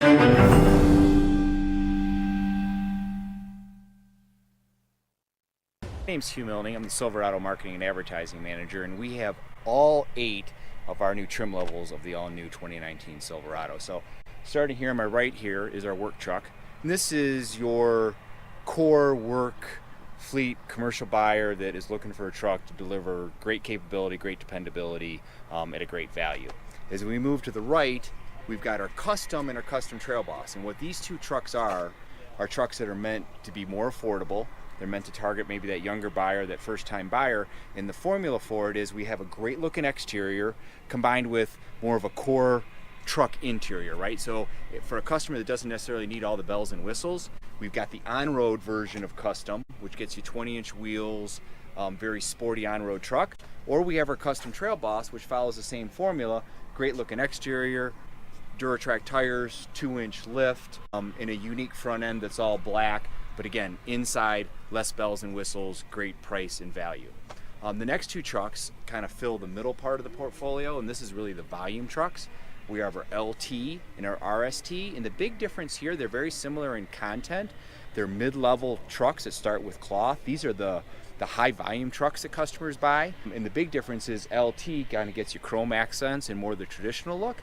My name's Hugh Milning. I'm the Silverado Marketing and Advertising Manager, and we have all 8 of our new trim levels of the all-new 2019 Silverado. So starting here on my right here is our work truck. And this is your core work fleet commercial buyer that is looking for a truck to deliver great capability, great dependability at a great value. As we move to the right, we've got our custom and our custom trail boss. And what these two trucks are trucks that are meant to be more affordable. They're meant to target maybe that younger buyer, that first-time buyer. And the formula for it is we have a great-looking exterior combined with more of a core truck interior, right? So for a customer that doesn't necessarily need all the bells and whistles, we've got the on-road version of custom, which gets you 20-inch wheels, very sporty on-road truck. Or we have our custom trail boss, which follows the same formula, great-looking exterior, Duratrack tires, 2-inch lift, in a unique front end that's all black. But again, inside, less bells and whistles, great price and value. The next two trucks kind of fill the middle part of the portfolio, and this is really the volume trucks. We have our LT and our RST, and the big difference here, they're very similar in content. They're mid-level trucks that start with cloth. These are the high volume trucks that customers buy. And the big difference is LT kind of gets you chrome accents and more of the traditional look.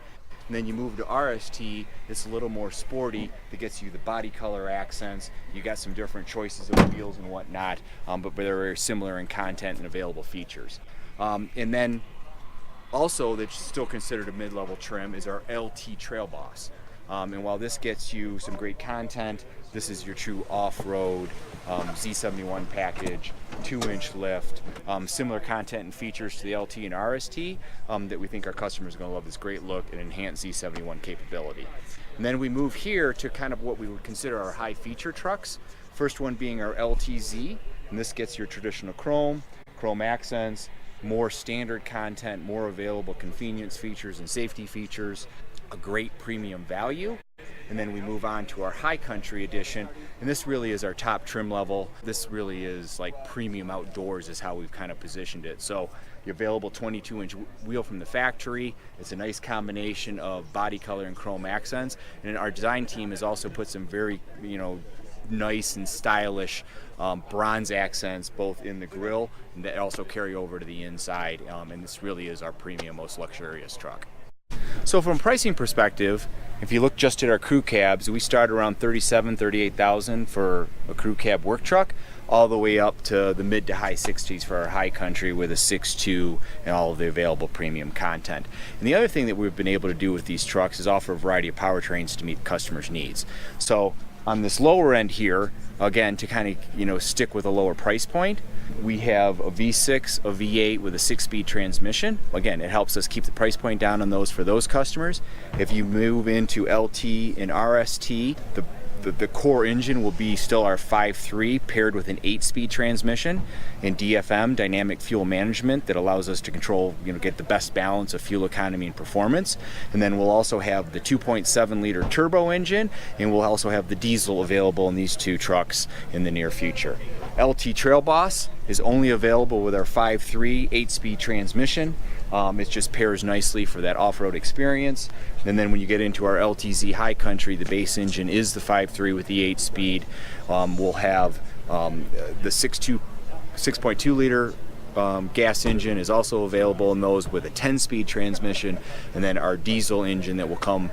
And then you move to RST, it's a little more sporty, that gets you the body color accents. You got some different choices of wheels and whatnot, but they're very similar in content and available features. And then also, that's still considered a mid-level trim, is our LT Trail Boss. And while this gets you some great content, this is your true off-road Z71 package, 2-inch lift, similar content and features to the LT and RST that we think our customers are going to love. This great look and enhanced Z71 capability. And then we move here to kind of what we would consider our high feature trucks. First one being our LTZ, and this gets your traditional chrome accents, more standard content, more available convenience features and safety features, a great premium value. And then we move on to our High Country edition, and this really is our top trim level. This really is like premium outdoors is how we've kind of positioned it. So the available 22-inch wheel from the factory, it's a nice combination of body color and chrome accents. And our design team has also put some very, nice and stylish bronze accents both in the grille and that also carry over to the inside. And this really is our premium, most luxurious truck. So from a pricing perspective, if you look just at our crew cabs, we start around $37,000, $38,000 for a crew cab work truck, all the way up to the mid to high 60s for our High Country with a 6.2 and all of the available premium content. And the other thing that we've been able to do with these trucks is offer a variety of powertrains to meet customers' needs. So on this lower end here, again, to kind of stick with a lower price point, we have a V6, a V8 with a 6-speed transmission. Again, it helps us keep the price point down on those for those customers. If you move into LT and RST, the core engine will be still our 5.3 paired with an 8-speed transmission and DFM, dynamic fuel management, that allows us to control, get the best balance of fuel economy and performance. And then we'll also have the 2.7 liter turbo engine, and we'll also have the diesel available in these two trucks in the near future. LT Trail Boss is only available with our 5.3 8-speed transmission. It just pairs nicely for that off-road experience. And then when you get into our LTZ High Country, the base engine is the 5.3 with the 8-speed. We'll have the 6.2 liter gas engine is also available in those with a 10-speed transmission. And then our diesel engine that will come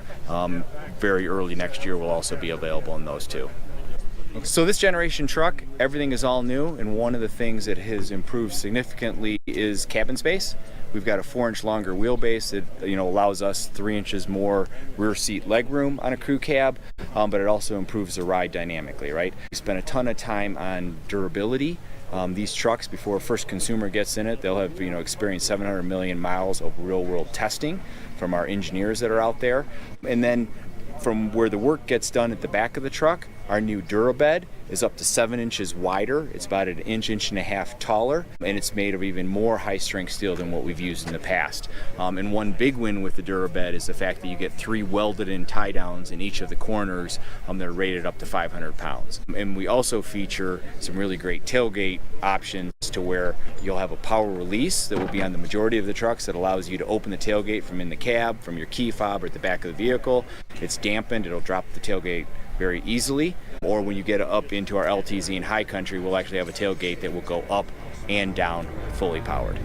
very early next year will also be available in those too. So this generation truck, everything is all new, and one of the things that has improved significantly is cabin space. We've got a 4-inch longer wheelbase that allows us 3 inches more rear seat leg room on a crew cab, but it also improves the ride dynamically, right? We spent a ton of time on durability. These trucks, before a first consumer gets in it, they'll have experienced 700 million miles of real-world testing from our engineers that are out there. And then from where the work gets done at the back of the truck, Our new Durabed is up to 7 inches wider. It's about an inch and a half taller, and it's made of even more high-strength steel than what we've used in the past. And one big win with the Durabed is the fact that you get 3 welded-in tie-downs in each of the corners that are rated up to 500 pounds. And we also feature some really great tailgate options to where you'll have a power release that will be on the majority of the trucks that allows you to open the tailgate from in the cab, from your key fob, or at the back of the vehicle. It's dampened. It'll drop the tailgate very easily. Or when you get up into our LTZ and high country, we'll actually have a tailgate that will go up and down fully powered.